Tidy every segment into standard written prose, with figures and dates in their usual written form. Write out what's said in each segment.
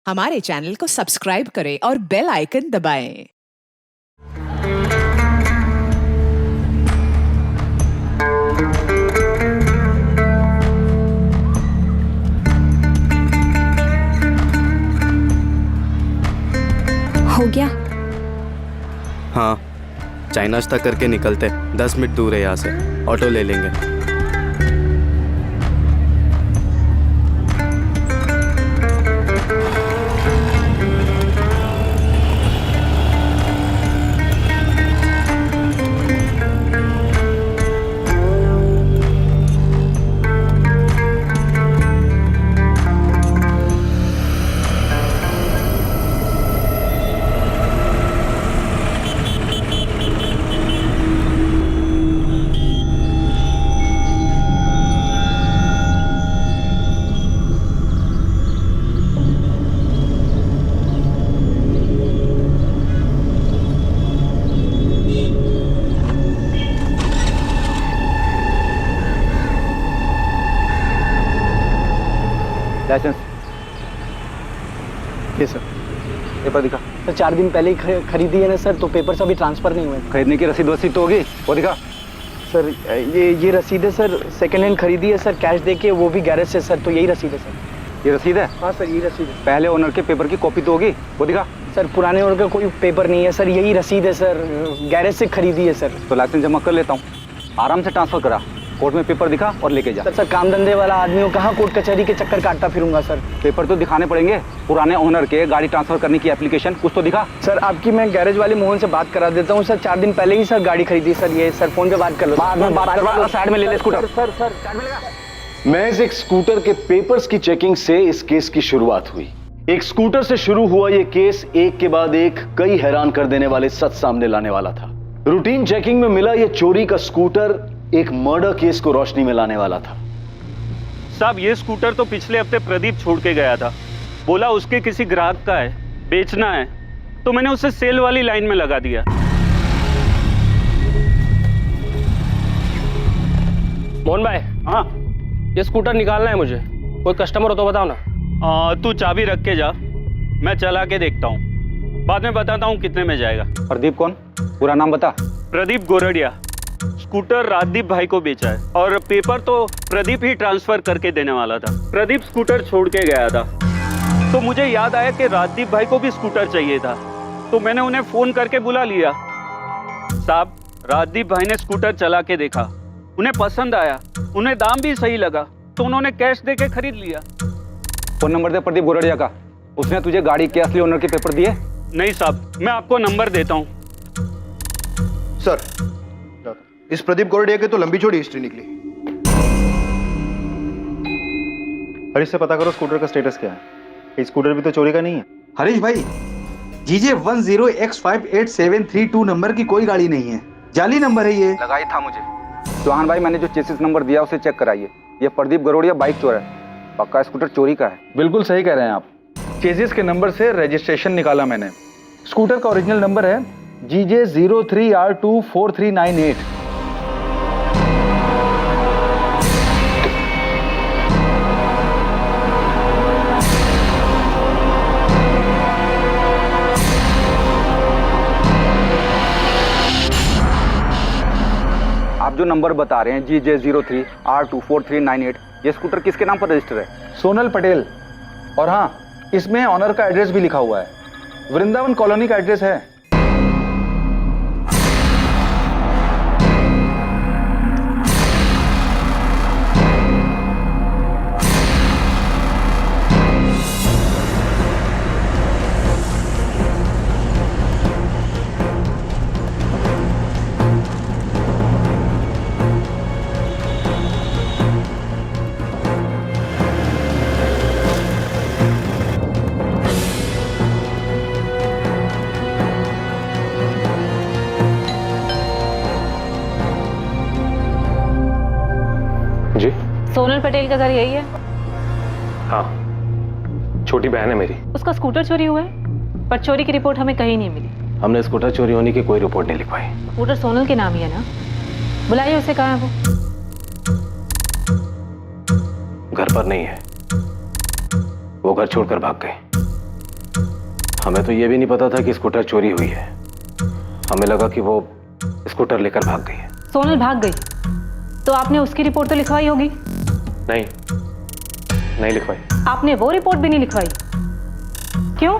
हमारे चैनल को सब्सक्राइब करें और बेल आइकन दबाएं। हो गया? हाँ, चाय नाश्ता करके निकलते। 10 मिनट दूर है यहाँ से, ऑटो ले लेंगे। लाइसेंस ये सर। पेपर दिखा। सर 4 दिन पहले ही खरीदी है ना सर, तो पेपर अभी ट्रांसफर नहीं हुए। खरीदने की रसीद वसीद तो होगी, वो दिखा। सर ये रसीद है सर, सेकेंड हैंड खरीदी है सर, कैश देके, वो भी गैरेज से सर, तो यही रसीद है सर। ये रसीद है? हाँ सर, यही रसीद है। पहले ओनर के पेपर की कॉपी तो होगी, वो दिखा। सर पुराने ओनर का कोई पेपर नहीं है सर, यही रसीद है सर, गैरेज से खरीदी है सर। तो लाइसेंस जमा कर लेता हूँ, आराम से ट्रांसफर करा। कोर्ट में पेपर दिखा और लेके जा। सर काम धंधे वाला आदमी हो, कहाँ कोर्ट कचहरी के चक्कर काटता फिरूंगा सर। पेपर तो दिखाने पड़ेंगे, पुराने ओनर के गाड़ी ट्रांसफर करने की एप्लीकेशन कुछ तो दिखा। सर आपकी मैं गैरेज वाले मोहन से बात करा देता हूँ सर, 4 दिन पहले ही सर गाड़ी खरीदी सर, ये सर फोन पे बात कर लो। साइड में ले ले स्कूटर। सर साइड में लगा। महज एक स्कूटर के पेपर्स की चेकिंग से इस केस की शुरुआत हुई। एक स्कूटर से शुरू हुआ यह केस एक के बाद एक कई हैरान कर देने वाले सच सामने लाने वाला था। रूटीन चेकिंग में मिला यह चोरी का स्कूटर एक मर्डर केस को रोशनी में लाने वाला था। साहब, ये स्कूटर तो पिछले हफ्ते प्रदीप छोड़ के गया था। बोला उसके किसी ग्राहक का है, बेचना है, तो मैंने उसे सेल वाली लाइन में लगा दिया। मोहन भाई, हाँ, ये स्कूटर निकालना है मुझे, कोई कस्टमर हो तो बताओ ना। तू चाबी रख के जा, मैं चला के देखता हूँ, बाद में बताता हूँ कितने में जाएगा। प्रदीप कौन? पूरा नाम बता। प्रदीप गोरडिया। स्कूटर राजदीप भाई को बेचा है और पेपर तो प्रदीप ही ट्रांसफर करके देने वाला था। प्रदीप स्कूटर छोड़ के गया था, तो मुझे याद आया कि राजदीप भाई को भी स्कूटर चाहिए था, तो मैंने उन्हें फोन करके बुला लिया। साहब, राजदीप भाई ने स्कूटर चला के देखा, उन्हें पसंद आया, उन्हें दाम भी सही लगा, तो उन्होंने कैश देके खरीद लिया। फोन नंबर दे प्रदीप गोरडिया का। उसने तुझे गाड़ी के असली ओनर के पेपर दिए? नहीं साहब, मैं आपको नंबर देता हूँ। सर, इस प्रदीप गोरडिया की तो लंबी चौड़ी हिस्ट्री निकली। हरीश से पता करो स्कूटर का स्टेटस क्या है। ये स्कूटर भी तो चोरी का नहीं है। हरीश भाई, जीजे 10X587332 नंबर की कोई गाड़ी नहीं है, जाली नंबर है ये। लगा ही था मुझे। चौहान भाई, मैंने जो चेसिस नंबर दिया उसे चेक कराइए। ये प्रदीप गोरडिया बाइक चोर है, पक्का स्कूटर चोरी का है। बिल्कुल सही कह रहे हैं आप, चेसिस के नंबर से रजिस्ट्रेशन निकाला मैंने। स्कूटर का ओरिजिनल नंबर है GJ 03R24398। आप जो नंबर बता रहे हैं GJ 03R24398, ये स्कूटर किसके नाम पर रजिस्टर है? सोनल पटेल। और हाँ, इसमें ऑनर का एड्रेस भी लिखा हुआ है, वृंदावन कॉलोनी का एड्रेस है। जी? सोनल पटेल का घर यही है? हाँ, छोटी बहन है मेरी। उसका स्कूटर चोरी हुआ है, पर चोरी की रिपोर्ट हमें कहीं नहीं मिली। हमने स्कूटर चोरी होने की कोई रिपोर्ट नहीं लिखवाई। स्कूटर सोनल के नाम ही है ना? बुलाइए उसे, कहाँ है वो? घर पर नहीं है, वो घर छोड़कर भाग गए। हमें तो ये भी नहीं पता था कि स्कूटर चोरी हुई है। हमें लगा कि वो स्कूटर लेकर भाग गई है। सोनल भाग गई तो आपने उसकी रिपोर्ट तो लिखवाई होगी? नहीं लिखवाई। आपने वो रिपोर्ट भी नहीं लिखवाई, क्यों?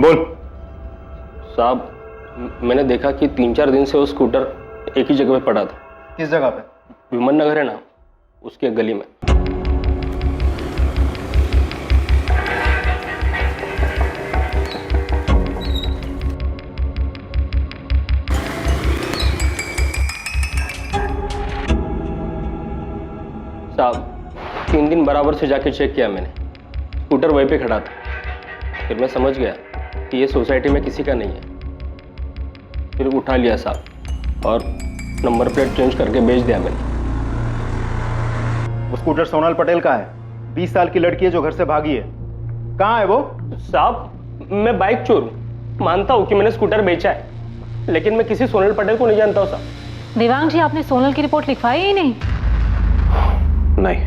बोल। साहब, मैंने देखा कि 3-4 दिन से वो स्कूटर एक ही जगह पे पड़ा था। किस जगह पे? विमन नगर है ना, उसकी एक गली में। साहब, 3 दिन बराबर से जाके चेक किया मैंने, स्कूटर वहीं पे खड़ा था। फिर मैं समझ गया कि ये सोसाइटी में किसी का नहीं है। फिर उठा लिया साहब और नंबर प्लेट चेंज करके बेच दिया मैंने। वो स्कूटर सोनल पटेल का है, 20 साल की लड़की है जो घर से भागी है। कहाँ है वो? साहब, मैं बाइक चोर हूँ, मानता हूँ कि मैंने स्कूटर बेचा है, लेकिन मैं किसी सोनल पटेल को नहीं जानता हूँ साहब। देवांग जी, आपने सोनल की रिपोर्ट लिखवाई ही नहीं? नहीं।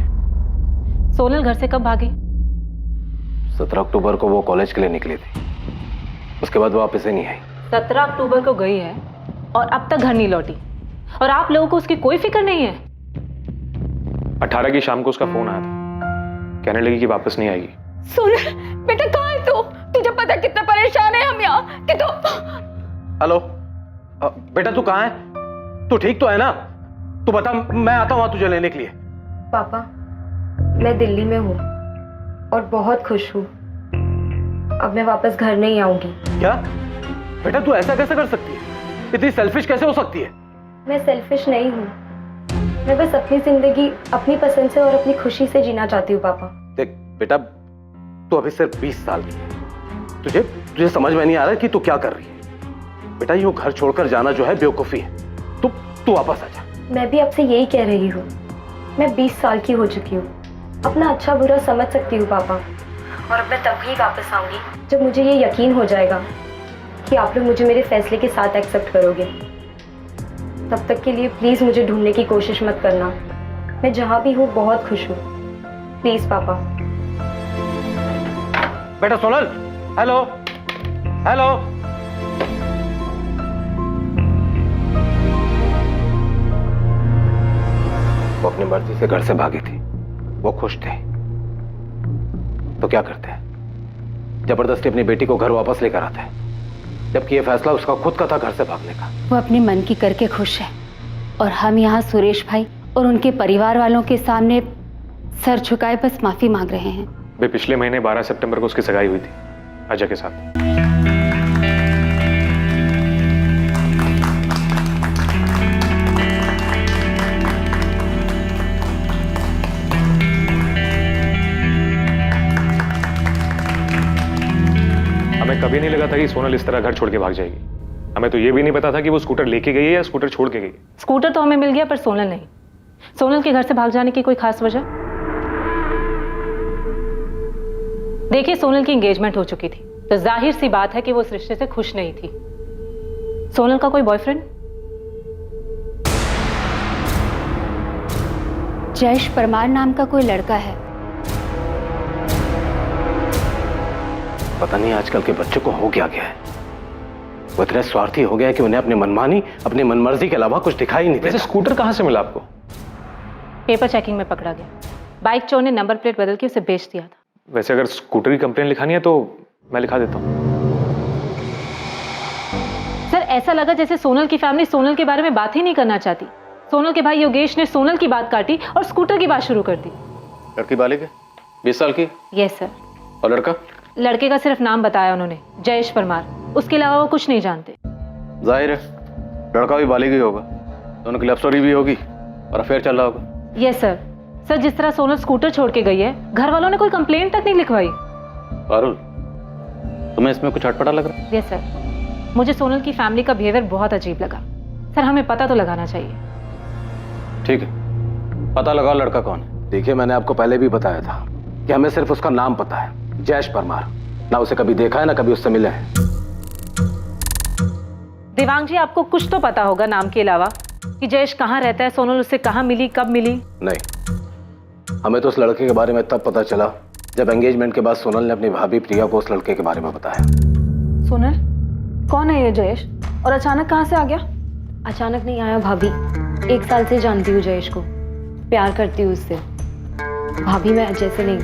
सोनल घर से कब भागी? 17 अक्टूबर को वो कॉलेज के लिए निकली थी, उसके बाद वापस ही नहीं आई। 17 अक्टूबर को गई है और अब तक घर नहीं लौटी, और आप लोगों को उसकी कोई फिक्र नहीं है? 18 की शाम को उसका फोन आया था, कहने लगी कि वापस नहीं आएगी। सोनल बेटा, कहाँ है तू? तुझे पता है कितना परेशान है हम यहाँ कि तू। हेलो बेटा, तू कहाँ है? तू ठीक तो है ना? तू बता, मैं आता हूँ तुझे लेने के लिए। पापा, मैं दिल्ली में हूँ और बहुत खुश हूँ। अब मैं वापस घर नहीं आऊंगी। क्या बेटा, तू ऐसा कैसे कर सकती है? इतनी सेल्फिश कैसे हो सकती है? मैं सेल्फिश नहीं हूँ, मैं बस अपनी जिंदगी अपनी पसंद से और अपनी खुशी से जीना चाहती हूँ। पापा देख बेटा, तू अभी सिर्फ 20 साल की है, तुझे समझ में नहीं आ रहा कि तू क्या कर रही है। बेटा, यूं घर छोड़कर जाना जो है बेवकूफी है। तू वापस आ जा। मैं भी आपसे यही कह रही हूँ, मैं 20 साल की हो चुकी हूँ, अपना अच्छा बुरा समझ सकती हूँ पापा। और अब मैं तभी वापस आऊंगी जब मुझे ये यकीन हो जाएगा कि आप लोग मुझे मेरे फैसले के साथ एक्सेप्ट करोगे। तब तक के लिए प्लीज मुझे ढूंढने की कोशिश मत करना। मैं जहाँ भी हूँ बहुत खुश हूँ। प्लीज पापा। बेटा सोनल, हेलो हेलो। वो अपनी मर्जी से घर से भागी थी, वो खुश थे, तो क्या करते हैं? जबरदस्ती अपनी बेटी को घर वापस लेकर आते हैं, जबकि ये फैसला उसका खुद का था घर से भागने का। वो अपने मन की करके खुश है, और हम यहाँ सुरेश भाई और उनके परिवार वालों के सामने सर झुकाए बस माफी मांग रहे हैं। वे पिछले महीने 12 सितंबर को उसकी सगाई हुई थी अजय के साथ। हमें कभी नहीं लगा था कि सोनल इस तरह घर छोड़ के भाग जाएगी। हमें तो ये भी नहीं पता था कि वो स्कूटर लेके गई है या स्कूटर छोड़ के गई। स्कूटर तो हमें मिल गया, पर सोनल नहीं। सोनल के घर से भाग जाने की कोई खास वजह? देखिए, सोनल की एंगेजमेंट हो चुकी थी, तो जाहिर सी बात है कि वो इस रिश्ते से खुश नहीं थी। सोनल का कोई बॉयफ्रेंड? जयेश परमार नाम का कोई लड़का है। पता नहीं आजकल के बच्चों को हो क्या गया है, वो इतने स्वार्थी हो गया कि उन्हें अपनी मनमानी, अपनी मनमर्जी के अलावा कुछ दिखाई नहीं देता। स्कूटर कहां से मिला आपको? पेपर चेकिंग में पकड़ा गया। बाइक चोर ने नंबर प्लेट बदल के उसे बेच दिया था। वैसे अगर स्कूटर की कंप्लेन लिखानी है तो मैं लिखा देता हूँ। सर, ऐसा लगा जैसे सोनल की फैमिली सोनल के बारे में बात ही नहीं करना चाहती। सोनल के भाई योगेश ने सोनल की बात काटी और स्कूटर की बात शुरू कर दी। लड़की बालिग है, 20 साल की? Yes sir. और लड़का? लड़के का सिर्फ नाम बताया उन्होंने, जयेश परमार। उसके अलावा वो कुछ नहीं जानते। जाहिर है लड़का भी बालिग ही होगा, दोनों की लव स्टोरी भी होगी और अफेयर चल रहा होगा। Yes sir. सर, जिस तरह सोनल स्कूटर छोड़ के गई है, घर वालों ने कोई कंप्लेन तक नहीं लिखवाई। पारुल, तुम्हें इसमें कुछ अटपटा लग रहा है? यस सर, मुझे सोनल की फैमिली का बिहेवियर बहुत अजीब लगा। सर, हमें पता तो लगाना चाहिए। ठीक है, पता लगाओ लड़का कौन है। देखिए, मैंने आपको पहले भी बताया था कि हमें सिर्फ उसका नाम पता है, जयेश परमार। ना उसे कभी देखा है ना कभी उससे मिले हैं। देवांग जी, आपको कुछ तो पता होगा नाम के अलावा कि जयेश कहाँ रहता है, सोनल उससे कहाँ मिली, कब मिली? नहीं, हमें तो उस लड़के के बारे में तब पता चला जब एंगेजमेंट के बाद सोनल ने अपनी भाभी प्रिया को उस लड़के के बारे में बताया। सोनल, कौन है ये जयेश और अचानक कहाँ से आ गया? अचानक नहीं आया भाभी, 1 साल से जानती हूँ जयेश को, प्यार करती हूँ उससे। भाभी मैं अजय से नहीं,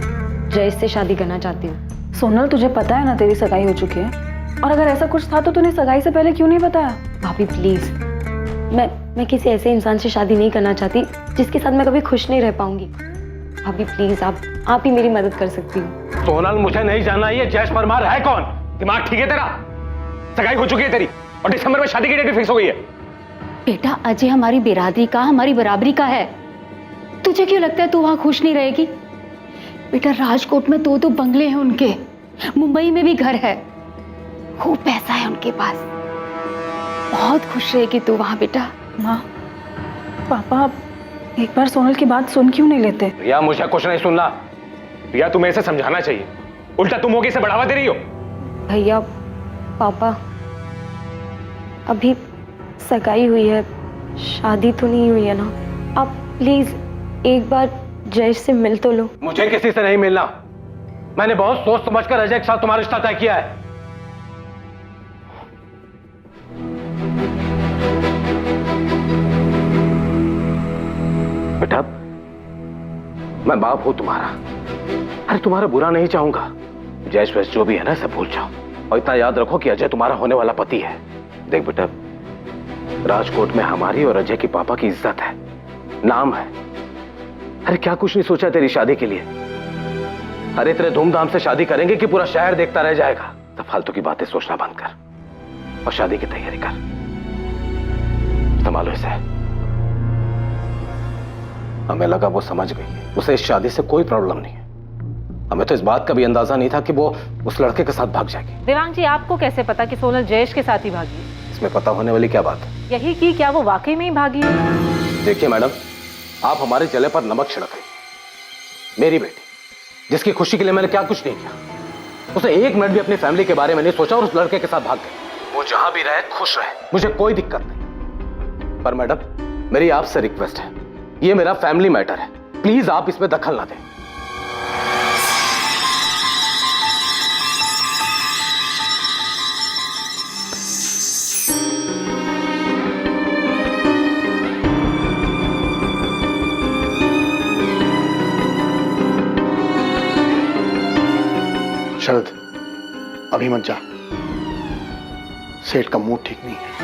जयेश से शादी करना चाहती हूँ। सोनल, तुझे पता है ना तेरी सगाई हो चुकी है, और अगर ऐसा कुछ था तो तूने सगाई से पहले क्यों नहीं बताया? भाभी प्लीज, मैं किसी ऐसे इंसान से शादी नहीं करना चाहती जिसके साथ मैं कभी खुश नहीं रह पाऊंगी। भाभी प्लीज, आप ही मेरी मदद कर सकती हो। सोनल, मुझे नहीं जानना ये जयेश परमार है कौन। दिमाग ठीक है तेरा? सगाई हो चुकी है तेरी और दिसंबर में शादी की डेट भी फिक्स हो गई है। बेटा, अजय हमारी बिरादरी का, हमारी बराबरी का है। तुझे क्यों लगता है तू वहां खुश नहीं रहेगी? बेटा, राजकोट में 2 बंगले हैं उनके, मुंबई में भी घर है, खूब पैसा है उनके पास। बहुत खुश रहेगी तू वहां बेटा। माँ, पापा एक बार सोनल की बात सुन क्यों नहीं लेते? प्रिया, मुझे कुछ नहीं सुनना। प्रिया, तुम्हें इसे समझाना चाहिए, उल्टा तुम होगी इसे बढ़ावा दे रही हो। भैया, पापा, अभी सगाई हुई है, शादी तो नहीं हुई है ना। आप प्लीज एक बार जयेश से मिल तो लो। मुझे किसी से नहीं मिलना। मैंने बहुत सोच समझकर अजय के साथ तुम्हारा रिश्ता तय किया है। बेटा, मैं बाप हूं तुम्हारा। अरे तुम्हारा बुरा नहीं चाहूंगा। जयेश वैस जो भी है ना, सब भूल जाओ और इतना याद रखो कि अजय तुम्हारा होने वाला पति है। देख बेटा, राजकोट में हमारी और अजय की पापा की इज्जत है, नाम है। अरे क्या कुछ नहीं सोचा तेरी शादी के लिए? अरे इतने धूमधाम से शादी करेंगे कि पूरा शहर देखता रह जाएगा। तो फालतू की बातें सोचना बंद कर और शादी की तैयारी कर। संभालो इसे। हमें लगा वो समझ गई है, उसे इस शादी से कोई प्रॉब्लम नहीं है। हमें तो इस बात का भी अंदाजा नहीं था कि वो उस लड़के के साथ भाग जाएगी। देवांग जी, आपको कैसे पता कि सोनल जयेश के साथ ही भागी? इसमें पता होने वाली क्या बात है? यही कि क्या वो वाकई में ही भागी है? देखिए मैडम, आप हमारे जले पर नमक छिड़क रही। मेरी बेटी, जिसकी खुशी के लिए मैंने क्या कुछ नहीं किया, उसे 1 मिनट भी अपनी फैमिली के बारे में नहीं सोचा और उस लड़के के साथ भाग गई। वो जहां भी रहे खुश रहे, मुझे कोई दिक्कत नहीं। पर मैडम, मेरी आपसे रिक्वेस्ट है, ये मेरा फैमिली मैटर है, प्लीज आप इसमें दखल ना दें। शरद, अभी मत जा, सेठ का मूड ठीक नहीं है।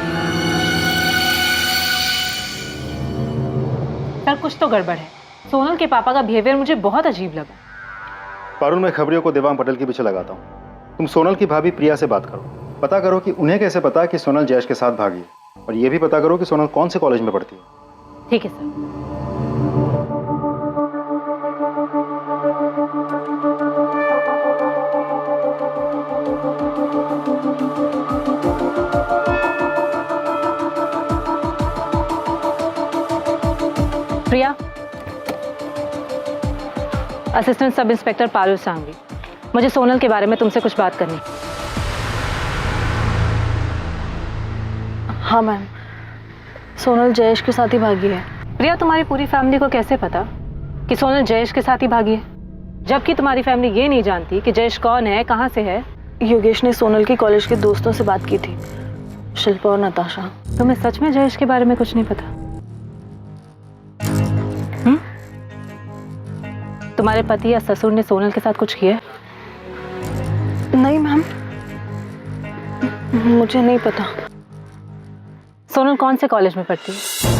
सर, कुछ तो गड़बड़ है। सोनल के पापा का बिहेवियर मुझे बहुत अजीब लगा। पारुल, मैं खबरियों को देवांग पटेल के पीछे लगाता हूँ। तुम सोनल की भाभी प्रिया से बात करो, पता करो कि उन्हें कैसे पता कि सोनल जयेश के साथ भागी, और ये भी पता करो कि सोनल कौन से कॉलेज में पढ़ती है। ठीक है sir. Priya, assistant sub inspector Parul Sanghvi, मुझे सोनल के बारे में तुमसे कुछ बात करनी। हाँ मैम, सोनल जयेश के साथ ही भागी है। प्रिया, तुम्हारी पूरी फैमिली को कैसे पता कि सोनल जयेश के साथ ही भागी है, जबकि तुम्हारी फैमिली ये नहीं जानती कि जयेश कौन है, कहाँ से है? योगेश ने सोनल की कॉलेज के दोस्तों से बात की थी, शिल्पा और नताशा। तुम्हें सच में जयेश के बारे में कुछ नहीं पता? तुम्हारे पति या ससुर ने सोनल के साथ कुछ किया? नहीं मैम, मुझे नहीं पता। सोनल कौन से कॉलेज में पढ़ती है?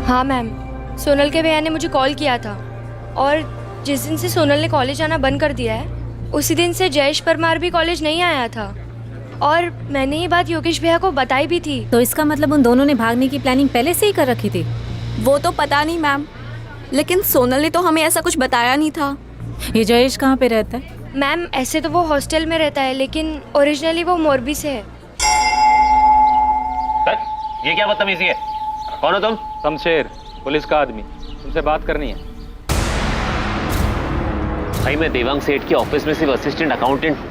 हाँ मैम, सोनल के भैया ने मुझे कॉल किया था, और जिस दिन से सोनल ने कॉलेज आना बंद कर दिया है, उसी दिन से जयेश परमार भी कॉलेज नहीं आया था, और मैंने ये बात योगेश भैया को बताई भी थी। तो इसका मतलब उन दोनों ने भागने की प्लानिंग पहले से ही कर रखी थी? वो तो पता नहीं मैम, लेकिन सोनल ने तो हमें ऐसा कुछ बताया नहीं था। ये जयेश कहाँ पे रहता है? मैम, ऐसे तो वो हॉस्टल में रहता है, लेकिन ओरिजिनली वो मोरबी से है। ये क्या बदतमीजी है? कौन हो तुम? शमशेर, पुलिस का आदमी, तुमसे बात करनी है। भाई मैं देवांग सेठ के ऑफिस में सिर्फ असिस्टेंट अकाउंटेंट हूँ।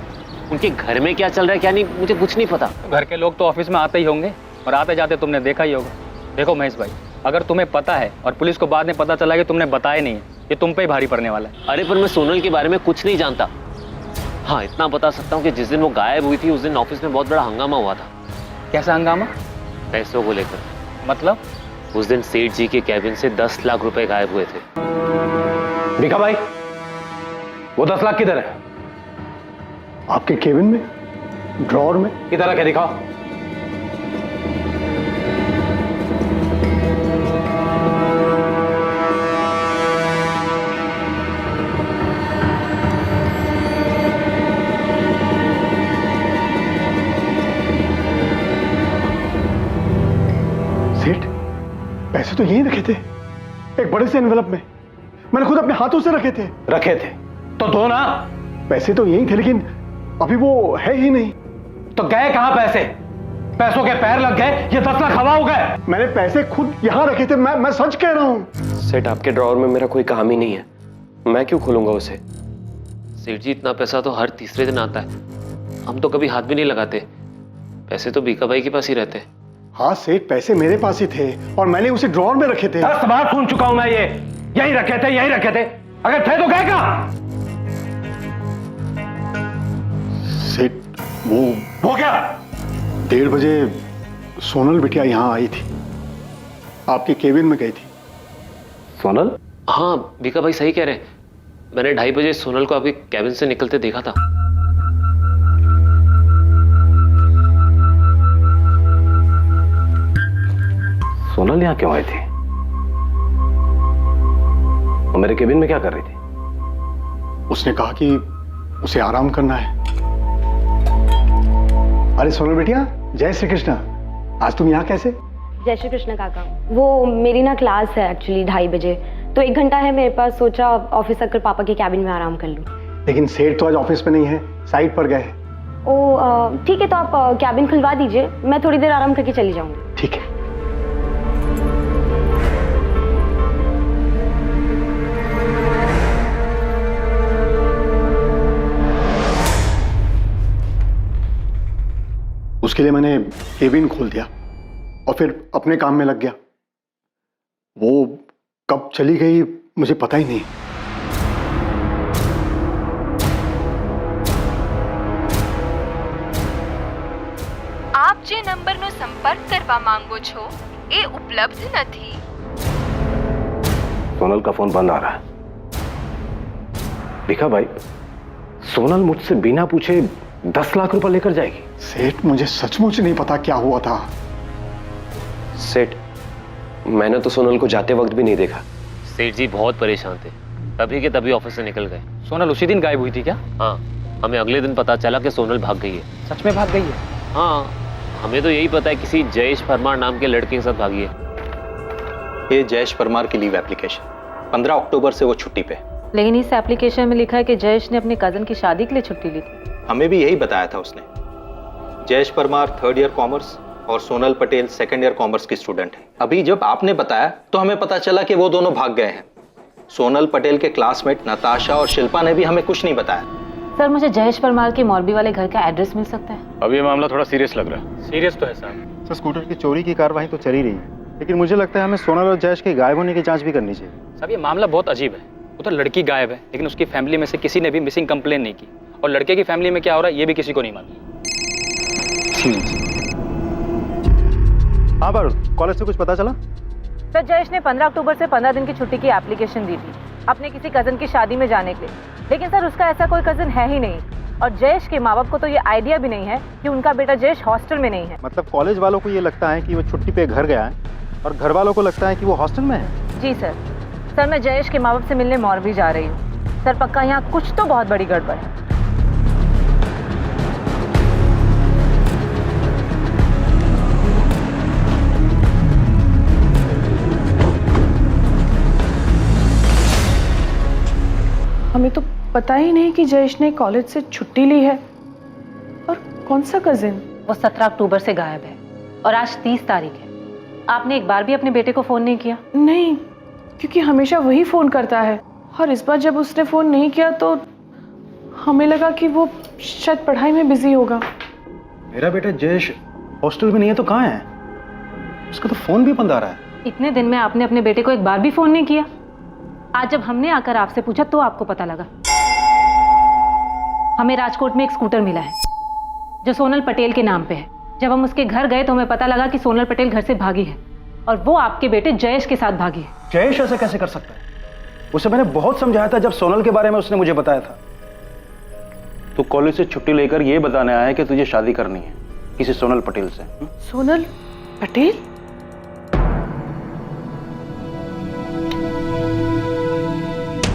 उनके घर में क्या चल रहा है क्या नहीं मुझे कुछ नहीं पता। घर के लोग तो ऑफिस में आते ही होंगे और आते जाते तुमने देखा ही होगा। देखो महेश भाई, अगर तुम्हें पता है और पुलिस को बाद में पता चला कि तुमने बताया नहीं है, ये तुम पे ही भारी पड़ने वाला है। अरे पर मैं सोनल के बारे में कुछ नहीं जानता। हाँ इतना बता सकता हूँ कि जिस दिन वो गायब हुई थी उस दिन ऑफिस में बहुत बड़ा हंगामा हुआ था। कैसा हंगामा? पैसों को लेकर। मतलब? उस दिन सेठ जी के कैबिन से 10 लाख रुपए गायब हुए थे। भिखा भाई, वो 10 लाख किधर है? आपके केबिन में, ड्रॉर में। किधर रखे दिखाओ। सेठ, पैसे तो यहीं रखे थे, एक बड़े से एनवेलप में। मैंने खुद अपने हाथों से रखे थे। रखे थे तो दो ना। पैसे तो यहीं थे लेकिन अभी वो है ही नहीं। तो गए कहां पैसे? पैसों के पैर लग गए, ये 10 लाख हवा हो गए। मैंने पैसे खुद यहां रखे थे, मैं सच कह रहा हूं। सेठ आपके ड्रॉअर में मेरा कोई काम ही नहीं है, मैं क्यों खोलूंगा उसे? सेठ जी इतना पैसा तो हर तीसरे दिन आता है, हम तो कभी हाथ भी नहीं लगाते। पैसे तो बीका भाई के पास ही रहते हैं। हाँ सेठ, पैसे मेरे पास ही थे और मैंने उसे ड्रॉअर में रखे थे। 10 बार सुन चुका हूं मैं, ये यहीं रखे थे, यहीं रखे थे। अगर थे तो गए कहां? सेठ वो क्या? 1:30 बजे सोनल बिटिया यहाँ आई थी, आपके केबिन में गई थी। सोनल? हाँ बीका भाई सही कह रहे हैं, मैंने 2:30 बजे सोनल को आपके कैबिन से निकलते देखा था। सोनल यहाँ क्यों आई थी? वो मेरे केबिन में क्या कर रही थी? उसने कहा कि उसे आराम करना है। अरे सोनल बेटिया, जय श्री कृष्ण। आज तुम यहाँ कैसे? जय श्री कृष्ण काका। वो मेरी ना क्लास है एक्चुअली 2:30 बजे, तो 1 घंटा है मेरे पास, सोचा ऑफिस आकर पापा के कैबिन में आराम कर लूँ। लेकिन सेठ तो आज ऑफिस में नहीं है, साइट पर गए। ओ ठीक है, तो आप कैबिन खुलवा दीजिए, मैं थोड़ी देर आराम करके चली जाऊंगी। ठीक है। उसके लिए मैंने केबिन खोल दिया और फिर अपने काम में लग गया। वो कब चली गई मुझे पता ही नहीं। आप जे नंबरનો સંપર્ક કરવા માંગો છો એ ઉપલબ્ધ નથી। सोनल का फोन बंद आ रहा है। भिखा भाई, सोनल मुझसे बिना पूछे 10 लाख रुपए लेकर जाएगी। सेठ मुझे सचमुच नहीं पता क्या हुआ था। सेठ मैंने तो सोनल को जाते वक्त भी नहीं देखा। सेठ जी बहुत परेशान थे, तभी के तभी ऑफिस से निकल गए। सोनल उसी दिन गायब हुई थी क्या? हाँ, हमें अगले दिन पता चला कि सोनल भाग गई है। सच में भाग गई है? हाँ, हमें तो यही पता है किसी जयेश परमार नाम के लड़के के साथ भागी है। ये जयेश परमार की लीव एप्लीकेशन, 15 अक्टूबर से वो छुट्टी पे। लेकिन इस एप्लीकेशन में लिखा है कि जयेश ने अपने कजन की शादी के लिए छुट्टी ली थी। हमें भी यही बताया था उसने। Jayesh Parmar 3rd year commerce और Sonal Patel 2nd year commerce की स्टूडेंट है। अभी जब आपने बताया तो हमें पता चला कि वो दोनों भाग गए हैं। सोनल पटेल के क्लासमेट नताशा और शिल्पा ने भी हमें कुछ नहीं बताया। सर मुझे जयेश परमार के मौलवी वाले घर का एड्रेस मिल सकता है? अब ये मामला थोड़ा सीरियस लग रहा है। सीरियस तो है साहब। सर स्कूटर की चोरी की कार्रवाई तो चल ही रही है, लेकिन मुझे लगता है हमें सोनल और जयेश के गायब होने की जांच भी करनी चाहिए। साहब ये मामला बहुत अजीब है। वो तो लड़की गायब है, लेकिन उसकी फैमिली में से किसी ने भी मिसिंग कंप्लेन नहीं की, और लड़के की फैमिली में क्या हो रहा है ये भी किसी को नहीं मालूम। हाँ बारूद, कॉलेज से कुछ पता चला? सर जयेश ने 15 अक्टूबर से 15 दिन की छुट्टी की एप्लीकेशन दी थी अपने किसी कजन की शादी में जाने के लिए, लेकिन सर उसका ऐसा कोई कजन है ही नहीं, और जयेश के माँ बाप को तो ये आइडिया भी नहीं है कि उनका बेटा जयेश हॉस्टल में नहीं है। मतलब कॉलेज वालों को ये लगता है कि वो छुट्टी पे घर गया है और घर वालों को लगता है कि वो हॉस्टल में है। जी सर मैं जयेश के माँ बाप से मिलने मोरबी जा रही हूँ। सर पक्का यहाँ कुछ तो बहुत बड़ी गड़बड़ है। हमें तो पता ही नहीं कि जयेश ने कॉलेज से छुट्टी ली है। और कौन सा कजिन? वो 17 अक्टूबर से गायब है और आज 30 तारीख है। आपने एक बार भी अपने बेटे को फोन नहीं किया? नहीं, क्योंकि हमेशा वही फोन करता है और इस बार जब उसने फोन नहीं किया तो हमें लगा कि वो शायद पढ़ाई में बिजी होगा। मेरा बेटा जयेश हॉस्टल में नहीं है तो कहाँ है? उसका तो फोन भी बंद आ रहा है। इतने दिन में आपने अपने बेटे को एक बार भी फोन नहीं किया। आज जब हमने आकर आपसे पूछा तो आपको पता लगा। हमें राजकोट में एक स्कूटर मिला है जो सोनल पटेल के नाम पे है। जब हम उसके घर गए तो हमें पता लगा कि सोनल पटेल घर से भागी है और वो आपके बेटे जयेश के साथ भागी है। जयेश ऐसे कैसे कर सकता है? उसे मैंने बहुत समझाया था जब सोनल के बारे में उसने मुझे बताया था। तू कॉलेज से छुट्टी लेकर ये बताने आया है कि तुझे शादी करनी है किसी सोनल पटेल से। सोनल पटेल?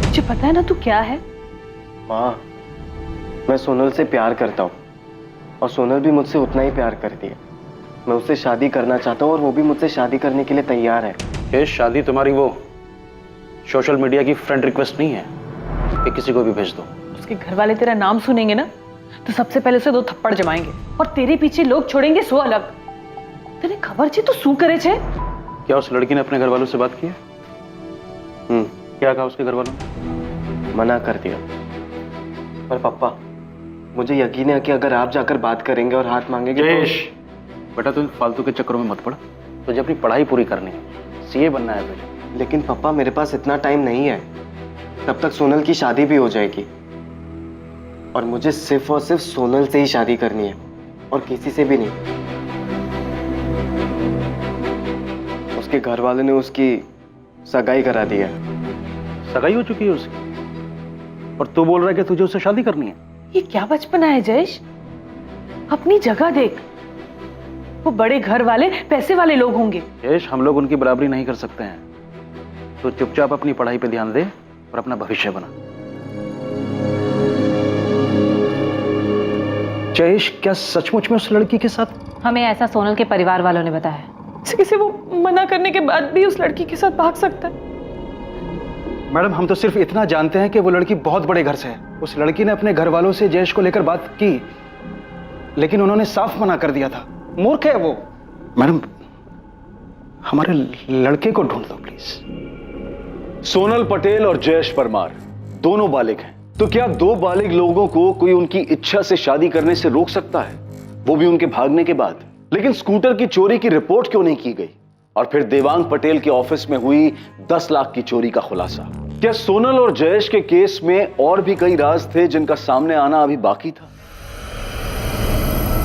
मुझे पता है ना तू क्या है। माँ, मैं सोनल से प्यार करता हूँ और सोनल भी मुझसे उतना ही प्यार करती है। मैं उससे शादी करना चाहता हूँ और वो भी मुझसे शादी करने के लिए तैयार है। ये शादी तुम्हारी वो सोशल मीडिया की फ्रेंड रिक्वेस्ट नहीं है कि किसी को भी भेज दो। उसके घर वाले तेरा नाम सुनेंगे ना तो सबसे पहले उसे 2 थप्पड़ जमाएंगे और तेरे पीछे लोग छोड़ेंगे 100 अलग। तेरे खबर छे तो शू करे छे? क्या उस लड़की ने अपने घर वालों से बात की है? क्या कहा उसके घर वालों ने? मना कर दिया। पर पापा, मुझे यकीन है कि अगर आप जाकर बात करेंगे और हाथ मांगेंगे जयेश, बेटा तू फालतू के चक्करों में मत पड़। तुझे अपनी पढ़ाई पूरी करनी है, सीए बनना है तुझे। लेकिन पापा, मेरे पास इतना टाइम नहीं है। तब तक सोनल की शादी भी हो जाएगी और मुझे सिर्फ और सिर्फ सोनल से ही शादी करनी है और किसी से भी नहीं। उसके घर वालों ने उसकी सगाई करा दी है। सगाई हो चुकी है उसकी और तू बोल रहा है कि तुझे उससे शादी करनी है? ये क्या बचपना है जयेश? अपनी जगह देख। वो बड़े घर वाले पैसे वाले लोग होंगे। जयेश, हम लोग उनकी बराबरी नहीं कर सकते हैं। तो चुपचाप अपनी पढ़ाई पे ध्यान दे और अपना भविष्य बना। जयेश, क्या सचमुच में उस लड़की के साथ? हमें ऐसा सोनल के परिवार वालों ने बताया। किसी वो मना करने के बाद भी उस लड़की के साथ भाग सकता है? मैडम, हम तो सिर्फ इतना जानते हैं कि वो लड़की बहुत बड़े घर से है। उस लड़की ने अपने घर वालों से जयेश को लेकर बात की लेकिन उन्होंने साफ मना कर दिया था। मूर्ख है वो। मैडम, हमारे लड़के को ढूंढ दो प्लीज। सोनल पटेल और जयेश परमार दोनों बालिग हैं, तो क्या 2 बालिग लोगों को कोई उनकी इच्छा से शादी करने से रोक सकता है, वो भी उनके भागने के बाद? लेकिन स्कूटर की चोरी की रिपोर्ट क्यों नहीं की गई? और फिर देवांग पटेल के ऑफिस में हुई 10 लाख की चोरी का खुलासा। क्या सोनल और जयेश के केस में और भी कई राज थे जिनका सामने आना अभी बाकी था?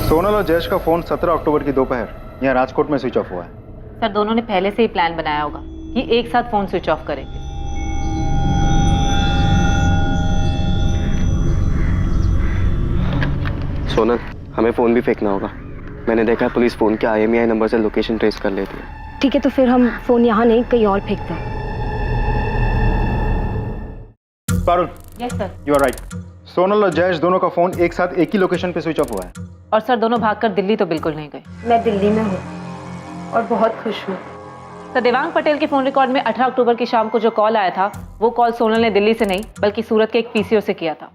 सोनल और जयेश का फोन 17 अक्टूबर की दोपहर यहाँ राजकोट में स्विच ऑफ हुआ है। सर, दोनों ने पहले से ही प्लान बनाया होगा कि एक साथ फोन स्विच ऑफ करेंगे। सोनल, हमें फोन भी फेंकना होगा। मैंने देखा है पुलिस फोन के IMEI नंबर से लोकेशन ट्रेस कर लेती है। ठीक है, तो फिर हम फोन यहाँ नहीं कहीं और फेंकते हैं। Parul, yes sir. You are right. Sonal और जयेश दोनों का फोन एक साथ एक ही लोकेशन पे स्विच ऑफ हुआ है। और सर, दोनों भागकर दिल्ली तो बिल्कुल नहीं गए। मैं दिल्ली में हूँ और बहुत खुश हूँ। सर, देवांग पटेल के फोन रिकॉर्ड में 18 अक्टूबर की शाम को जो कॉल आया था वो कॉल सोनल ने दिल्ली से नहीं बल्कि सूरत के एक PCO से किया था।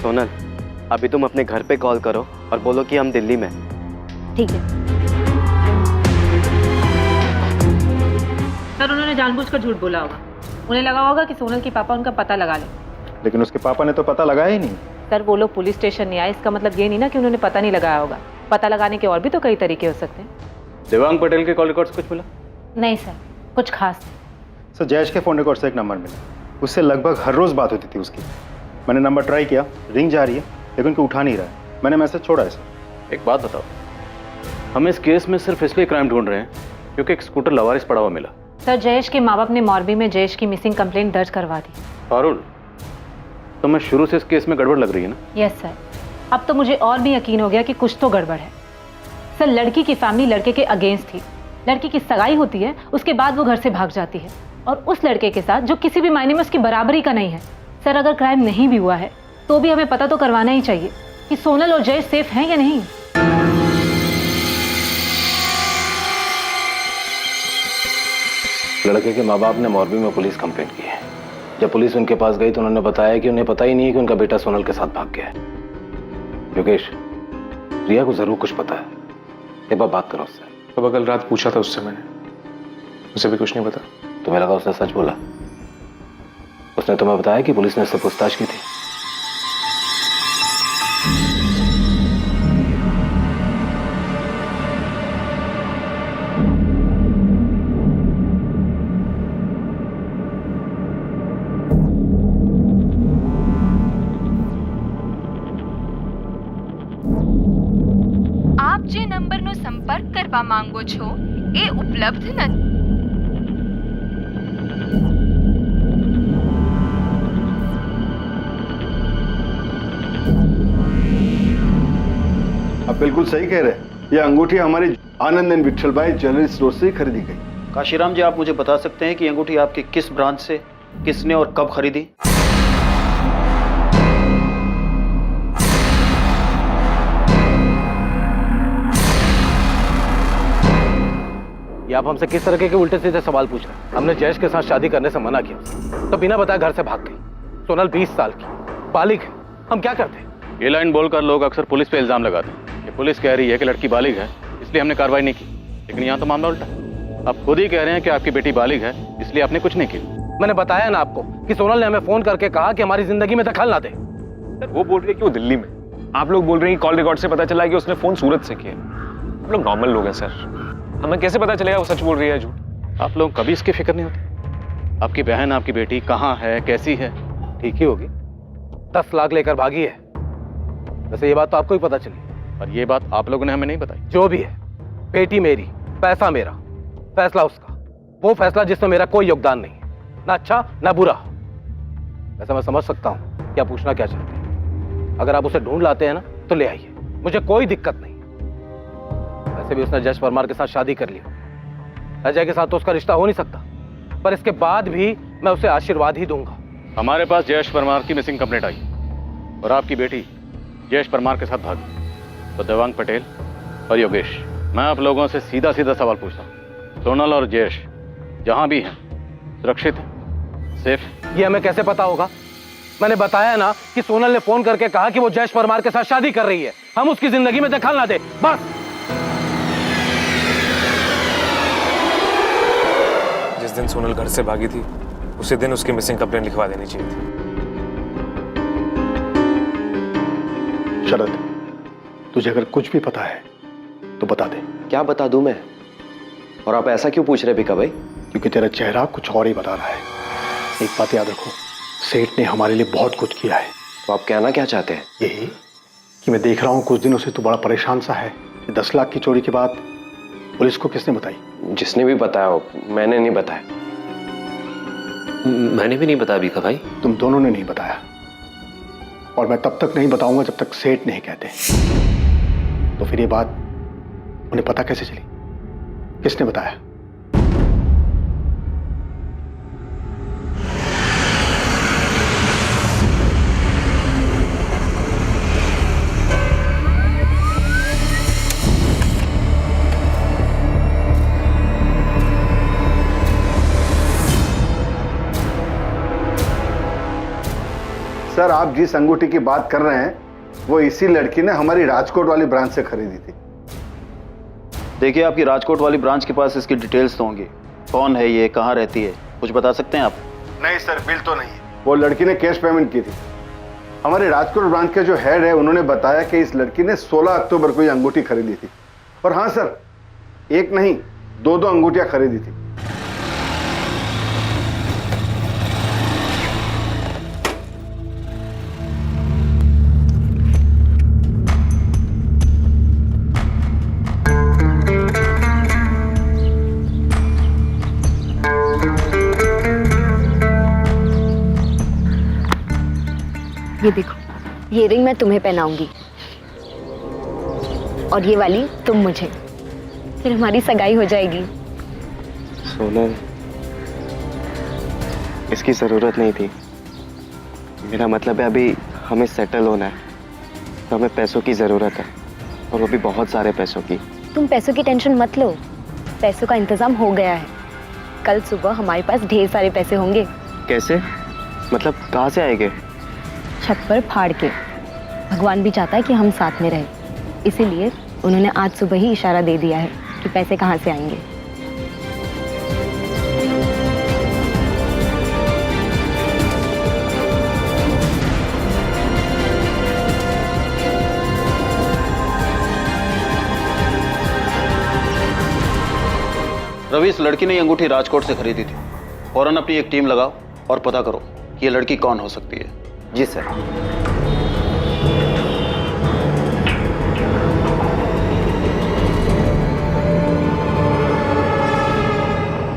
सोनल, अभी तुम अपने घर पे कॉल करो और बोलो कि हम दिल्ली में। ठीक है सर, उन्होंने जानबूझकर झूठ बोला होगा। उन्हें लगा होगा कि सोनल के पापा उनका पता लगा ले। लेकिन उसके पापा ने तो पता लगाया ही नहीं। सर, वो लोग पुलिस स्टेशन नहीं आए, इसका मतलब ये नहीं ना कि उन्होंने पता नहीं लगाया होगा। पता लगाने के और भी तो कई तरीके हो सकते हैं। देवांग पटेल के कॉल रिकॉर्ड्स कुछ मिला? नहीं सर, कुछ खास। सर, जयेश के फोन रिकॉर्ड से एक नंबर मिला। उससे लगभग हर रोज बात होती थी उसकी। मैंने नंबर ट्राई किया, रिंग जा रही है लेकिन उनको उठा नहीं रहा है। मैंने मैसेज छोड़ा है सर। एक बात बताओ, हम इस केस में सिर्फ इसलिए क्राइम ढूंढ रहे हैं क्योंकि एक स्कूटर लवारिस पड़ा हुआ मिला। सर, जयेश के माँ बाप ने मोरबी में जयेश की मिसिंग कंप्लेंट दर्ज करवा दी। पारुल, तो मैं शुरू से इस केस में गड़बड़ लग रही है ना? यस सर, अब तो मुझे और भी यकीन हो गया कि कुछ तो गड़बड़ है। सर, लड़की की फैमिली लड़के के अगेंस्ट थी। लड़की की सगाई होती है, उसके बाद वो घर से भाग जाती है और उस लड़के के साथ जो किसी भी मायने में उसकी बराबरी का नहीं है। सर, अगर क्राइम नहीं भी हुआ है तो भी हमें पता तो करवाना ही चाहिए कि सोनल और जयेश सेफ हैं या नहीं। लड़के के माँ बाप ने मोरबी में पुलिस कंप्लेंट की है। जब पुलिस उनके पास गई तो उन्होंने बताया कि उन्हें पता ही नहीं है कि उनका बेटा सोनल के साथ भाग गया है। योगेश, रिया को जरूर कुछ पता है, एक बार बात करो उससे। तो कल रात पूछा था उससे मैंने, उसे भी कुछ नहीं पता। तुम्हें लगा उसने सच बोला? उसने तुम्हें बताया कि पुलिस ने उससे पूछताछ की थी? આપ જે નંબરનો સંપર્ક કરવા માંગો છો એ ઉપલબ્ધ નથી। आप बिल्कुल सही कह रहे हैं। यह अंगूठी हमारी आनंद एंड विठल भाई ज्वेलरी स्टोर से खरीदी गई। काशीराम जी, आप मुझे बता सकते हैं कि अंगूठी आपकी किस ब्रांच से किसने और कब खरीदी? ये आप हमसे किस तरह के उल्टे सीधे सवाल पूछ रहे हैं? हमने जयेश के साथ शादी करने से मना किया तो बिना बताए घर से भाग गई। सोनल 20 साल की बालिग है, हम क्या करते? ये लाइन बोलकर लोग अक्सर पुलिस पे इल्जाम लगाते हैं कि पुलिस कह रही है कि लड़की बालिग है इसलिए हमने कार्रवाई नहीं की, लेकिन यहाँ तो मामला उल्टा। आप खुद ही कह रहे हैं कि आपकी बेटी बालिग है इसलिए आपने कुछ नहीं किया। मैंने बताया ना आपको कि सोनल ने हमें फोन करके कहा कि हमारी जिंदगी में दखल ना दे। सर वो बोल रही है कि वो दिल्ली में, आप लोग बोल रहे हैं कि कॉल रिकॉर्ड से पता चला कि उसने फोन सूरत से किया। हम लोग नॉर्मल लोग हैं सर, हमें कैसे पता चलेगा वो सच बोल रही है झूठ? आप लोग कभी इसकी फिक्र नहीं होती? आपकी बहन, आपकी बेटी कहाँ है, कैसी है? ठीक ही होगी, 10 लाख लेकर भागी है। वैसे ये बात तो आपको ही पता चली, पर ये बात आप लोगों ने हमें नहीं बताई। जो भी है, बेटी मेरी, पैसा मेरा, फैसला उसका। वो फैसला जिसमें मेरा कोई योगदान नहीं है, ना अच्छा ना बुरा। वैसे मैं समझ सकता हूं क्या पूछना क्या चाहते हैं। अगर आप उसे ढूंढ लाते हैं ना तो ले आइए, मुझे कोई दिक्कत नहीं। वैसे भी उसने जयेश परमार के साथ शादी कर ली, अजय के साथ तो उसका रिश्ता हो नहीं सकता, पर इसके बाद भी मैं उसे आशीर्वाद ही दूंगा। हमारे पास जयेश परमार की मिसिंग कंप्लेंट आई और आपकी बेटी जयेश परमार के साथ भागी। तो देवांग पटेल और योगेश, मैं आप लोगों से सीधा सीधा सवाल पूछता हूँ, सोनल और जयेश जहां भी हैं सुरक्षित है, सेफ? ये हमें कैसे पता होगा? मैंने बताया ना कि सोनल ने फोन करके कहा कि वो जयेश परमार के साथ शादी कर रही है, हम उसकी जिंदगी में दखल ना दे, बस। जिस दिन सोनल घर से भागी थी उसी दिन उसकी मिसिंग कंप्लेंट लिखवा देनी चाहिए थी। शरद, तुझे अगर कुछ भी पता है तो बता दे। क्या बता दूं मैं? और आप ऐसा क्यों पूछ रहे बीका भाई? क्योंकि तेरा चेहरा कुछ और ही बता रहा है। एक बात याद रखो, सेठ ने हमारे लिए बहुत कुछ किया है। तो आप कहना क्या चाहते हैं? यही कि मैं देख रहा हूं कुछ दिनों से तू बड़ा परेशान सा है। 10 लाख की चोरी के बाद पुलिस को किसने बताई? जिसने भी बताया हो, मैंने नहीं बताया। मैंने भी नहीं बताया बीका भाई। तुम दोनों ने नहीं बताया, और मैं तब तक नहीं बताऊंगा जब तक सेठ नहीं कहते। तो फिर ये बात उन्हें पता कैसे चली? किसने बताया? सर, आप जिस अंगूठी की बात कर रहे हैं वो इसी लड़की ने हमारी राजकोट वाली ब्रांच से खरीदी थी। देखिए, आपकी राजकोट वाली ब्रांच के पास इसकी डिटेल्स तो होंगी। कौन है ये, कहाँ रहती है, कुछ बता सकते हैं आप? नहीं सर, बिल तो नहीं है। वो लड़की ने कैश पेमेंट की थी। हमारे राजकोट ब्रांच के जो हेड है उन्होंने बताया कि इस लड़की ने 16 अक्टूबर को ये अंगूठी खरीदी थी। और हाँ सर, एक नहीं 2 अंगूठियां खरीदी थी। ये देखो, ये रिंग मैं तुम्हें पहनाऊंगी और ये वाली तुम मुझे, फिर हमारी सगाई हो जाएगी। सोनल, इसकी जरूरत नहीं थी। मेरा मतलब है अभी हमें सेटल होना है, तो हमें पैसों की जरूरत है, और वो भी बहुत सारे पैसों की। तुम पैसों की टेंशन मत लो, पैसों का इंतजाम हो गया है। कल सुबह हमारे पास ढेर सारे पैसे होंगे। कैसे? मतलब कहाँ से आएंगे? छत पर फाड़ के। भगवान भी चाहता है कि हम साथ में रहें, इसीलिए उन्होंने आज सुबह ही इशारा दे दिया है कि पैसे कहाँ से आएंगे। रवि, इस लड़की ने ये अंगूठी राजकोट से खरीदी थी। फौरन अपनी एक टीम लगाओ और पता करो कि ये लड़की कौन हो सकती है। जी सर।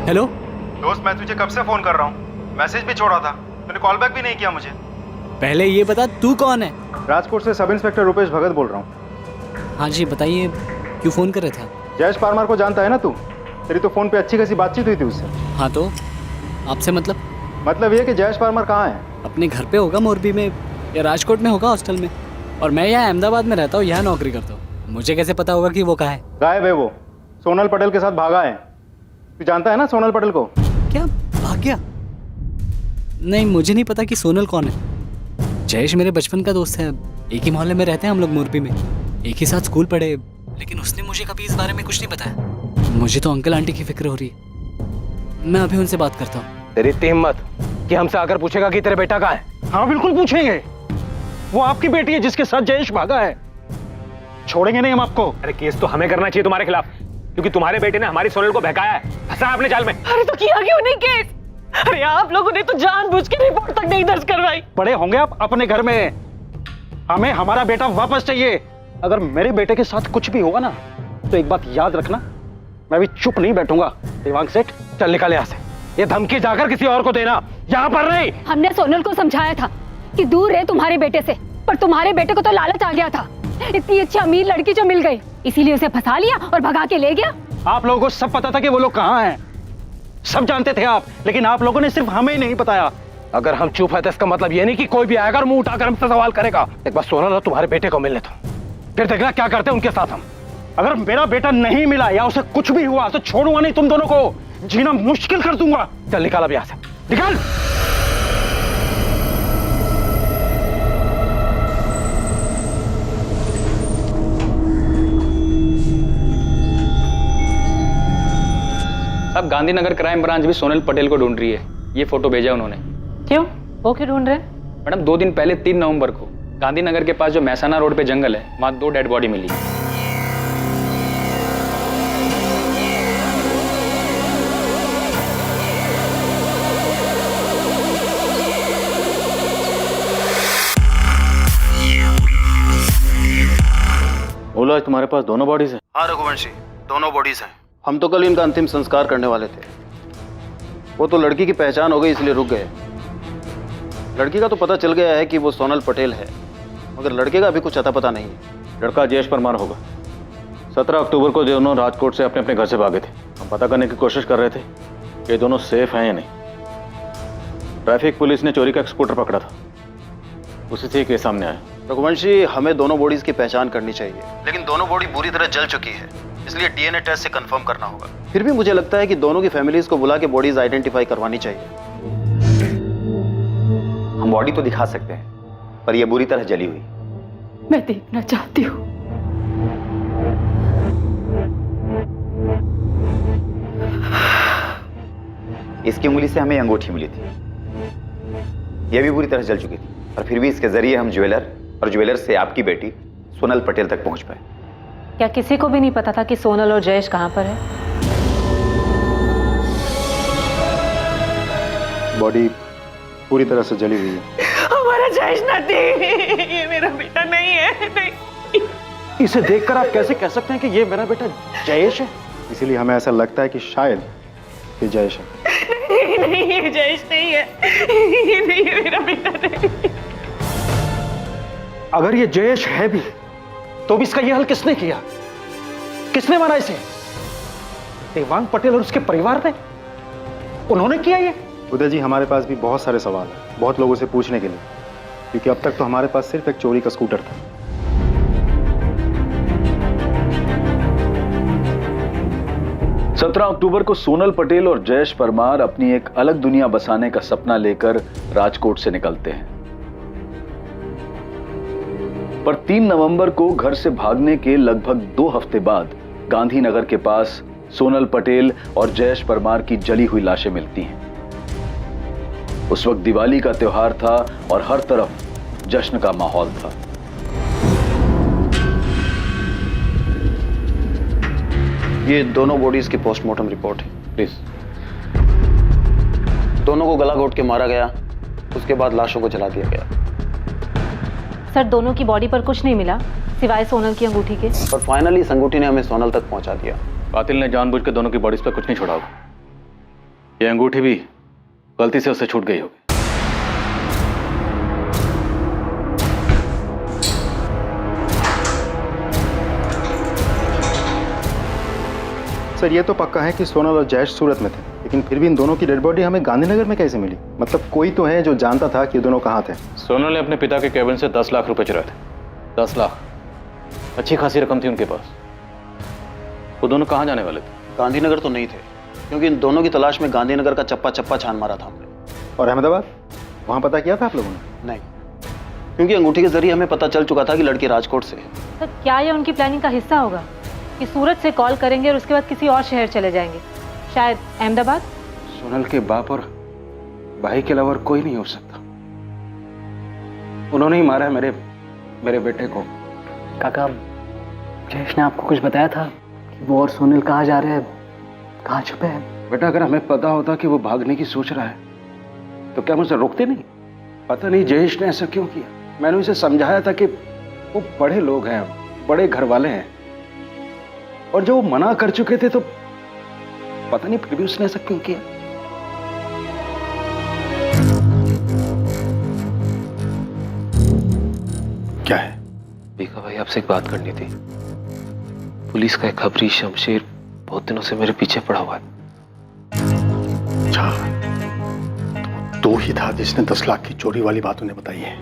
हेलो दोस्त, मैं तुझे कब से फोन कर रहा हूँ, मैसेज भी छोड़ा था, तूने कॉल बैक भी नहीं किया मुझे। पहले ये बता तू कौन है? राजकोट से सब इंस्पेक्टर रुपेश भगत बोल रहा हूँ। हाँ जी बताइए, क्यों फोन कर रहे थे? जयेश परमार को जानता है ना तू? तेरी तो फोन पे अच्छी खासी बातचीत हुई थी उससे। हाँ तो आपसे मतलब ये कि जयेश परमार कहाँ है? अपने घर पे होगा, मोरबी में या राजकोट में होगा हॉस्टल में, और मैं यहाँ अहमदाबाद में रहता हूँ, यहाँ नौकरी करता हूँ। मुझे कैसे पता होगा कि वो कहाँ है? गायब है वो, सोनल पटेल के साथ भागा है। तू जानता है ना सोनल पटेल को? क्या भाग गया? नहीं, मुझे नहीं पता कि सोनल कौन है। जयेश मेरे बचपन का दोस्त है, एक ही मोहल्ले में रहते हैं हम लोग, मोरबी में एक ही साथ स्कूल पढ़े, लेकिन उसने मुझे कभी इस बारे में कुछ नहीं बताया। मुझे तो अंकल आंटी की फिक्र हो रही है, मैं अभी उनसे बात करता हूँ। तेरी इतनी हिम्मत कि हमसे आकर पूछेगा कि तेरे बेटा कहाँ है? हाँ बिल्कुल पूछेंगे, वो आपकी बेटी है जिसके साथ जयेश भागा है, छोड़ेंगे नहीं हम आपको। अरे केस तो हमें करना चाहिए तुम्हारे खिलाफ, क्योंकि तुम्हारे बेटे ने हमारी सोनल को बहकाया है, फंसा है अपने जाल में। अरे तो किया क्यों नहीं केस? अरे आप लोगों ने तो जानबूझ के रिपोर्ट तक नहीं दर्ज करवाई। पड़े होंगे आप अपने घर में, हमें हमारा बेटा वापस चाहिए। अगर मेरे बेटे के साथ कुछ भी होगा ना, तो एक बात याद रखना, मैं भी चुप नहीं बैठूंगा। देवांग सेठ, चल निकल यहाँ से। ये धमकी जाकर किसी और को देना, यहाँ पर नहीं। हमने सोनल को समझाया था कि दूर रहे तुम्हारे बेटे से, पर तुम्हारे बेटे को तो लालच आ गया था। इतनी अच्छी अमीर लड़की जो मिल गई, इसीलिए उसे फंसा लिया और भगा के ले गया। आप लोगों को सब पता था कि वो लोग कहाँ हैं, सब जानते थे आप, लेकिन आप लोगों ने सिर्फ हमें नहीं बताया। अगर हम चुप है तो इसका मतलब ये नहीं कि कोई भी आएगा और मुंह उठाकर हमसे सवाल करेगा। एक बार सोनल और तुम्हारे बेटे को मिलने दो, फिर देखना क्या करते हैं उनके साथ हम। अगर मेरा बेटा नहीं मिला या उसे कुछ भी हुआ तो छोड़ूंगा नहीं तुम दोनों को, जीना मुश्किल कर दूंगा। चल निकाल अब यहाँ से, निकाल। अब गांधीनगर क्राइम ब्रांच भी सोनल पटेल को ढूंढ रही है। ये फोटो भेजा उन्होंने। क्यों? वो क्यों ढूंढ रहे हैं? मैडम 2 दिन पहले 3 नवंबर को गांधीनगर के पास जो मैसाना रोड पे जंगल है, वहां 2 डेड बॉडी मिली। बोला तुम्हारे पास दोनों बॉडीज हैं? हाँ रघुवंशी, दोनों बॉडीज हैं। हम तो कल इनका अंतिम संस्कार करने वाले थे, वो तो लड़की की पहचान हो गई इसलिए रुक गए। लड़की का तो पता चल गया है कि वो सोनल पटेल है, मगर लड़के का अभी कुछ अता पता नहीं है। लड़का जयेश परमार होगा। 17 अक्टूबर को दोनों राजकोट से अपने अपने घर से भागे थे। हम पता करने की कोशिश कर रहे थे कि ये दोनों सेफ हैं या नहीं। ट्रैफिक पुलिस ने चोरी का एक स्कूटर पकड़ा था, उसी से केस सामने आया। रघुवंशी, हमें दोनों बॉडीज की पहचान करनी चाहिए, लेकिन दोनों बॉडी बुरी तरह जल चुकी है, इसलिए डीएनए टेस्ट से कंफर्म करना होगा। फिर भी मुझे लगता है कि दोनों की फैमिलीज को बुला के बॉडीज आइडेंटिफाई करवानी चाहिए। हम बॉडी तो दिखा सकते हैं, पर यह बुरी तरह जली हुई। मैं देखना चाहती हूँ। इसकी उंगली से हमें अंगूठी मिली थी, यह भी बुरी तरह जल चुकी थी, और फिर भी इसके जरिए हम ज्वेलर और ज्वेलर से आपकी बेटी सोनल पटेल तक पहुंच पाए। क्या किसी को भी नहीं पता था कि सोनल और जयेश कहाँ पर है? बॉडी पूरी तरह से जली हुई है। हमारा जयेश नहीं, ये मेरा बेटा नहीं है। नहीं। इसे देखकर आप कैसे कह सकते हैं कि ये मेरा बेटा जयेश है? इसीलिए हमें ऐसा लगता है कि शायद ये जयेश है। नहीं, ये जयेश नहीं है, ये नहीं है मेरा बेटा नहीं। अगर ये जयेश है भी, तो भी इसका ये हल किसने किया? किसने मारा इसे? देवांग पटेल और उसके परिवार ने? उन्होंने किया ये? उदय जी, हमारे पास भी बहुत सारे सवाल हैं, बहुत लोगों से पूछने के लिए, क्योंकि अब तक तो हमारे पास सिर्फ एक चोरी का स्कूटर था। सर, 17 अक्टूबर को सोनल पटेल और जयेश परमार अपनी एक अलग दुनिया बसाने का सपना लेकर राजकोट से निकलते हैं। पर 3 नवंबर को घर से भागने के लगभग 2 हफ्ते बाद गांधीनगर के पास सोनल पटेल और जयेश परमार की जली हुई लाशें मिलती हैं। उस वक्त दिवाली का त्योहार था और हर तरफ जश्न का माहौल था। ये दोनों बॉडीज की पोस्टमार्टम रिपोर्ट है। प्लीज। दोनों को गला घोट के मारा गया, उसके बाद लाशों को जला दिया गया। सर, दोनों की बॉडी पर कुछ नहीं मिला सिवाय सोनल की अंगूठी के। और फाइनली इस अंगूठी ने हमें सोनल तक पहुंचा दिया। कातिल ने जानबूझ के दोनों की बॉडीज पर कुछ नहीं छोड़ा होगा। ये अंगूठी भी गलती से उससे छूट गई होगी। सर ये तो पक्का है कि सोनल और जयेश सूरत में थे, लेकिन फिर भी इन दोनों की डेड बॉडी हमें गांधीनगर में कैसे मिली? मतलब कोई तो है जो जानता था कि ये दोनों कहाँ थे। सोनल ने अपने पिता के केबिन से 10 लाख रुपए चुराए थे। 10 लाख, अच्छी खासी रकम थी उनके पास। वो दोनों कहाँ जाने वाले थे? गांधीनगर तो नहीं थे, क्योंकि इन दोनों की तलाश में गांधीनगर का चप्पा चप्पा छान मारा था हमने। और अहमदाबाद, वहाँ पता किया था आप लोगों ने? नहीं, क्योंकि अंगूठी के जरिए हमें पता चल चुका था कि लड़की राजकोट से है। सर, क्या ये उनकी प्लानिंग का हिस्सा होगा कि सूरत से कॉल करेंगे और उसके बाद किसी और शहर चले जाएंगे, शायद अहमदाबाद? सोनल के बाप और भाई के अलावा कोई नहीं हो सकता। उन्होंने ही मारा है मेरे बेटे को। काका, जयेश ने आपको कुछ बताया था कि वो और सोनल कहाँ जा रहे हैं, कहाँ छुपे हैं? बेटा, अगर हमें पता होता कि वो भागने की सोच रहा है तो क्या मुझे रोकते नहीं? पता नहीं जयेश ने ऐसा क्यों किया। मैंने उसे समझाया था कि वो बड़े लोग हैं, बड़े घर वाले हैं, और जो वो मना कर चुके थे तो पता नहीं फिर भी उसने ऐसा क्यों किया। क्या है? बीका भाई, आपसे एक बात करनी थी। पुलिस का एक खबरी शमशेर बहुत दिनों से मेरे पीछे पड़ा हुआ है। अच्छा, तो ही था जिसने 10 लाख की चोरी वाली बात उन्हें बताई है।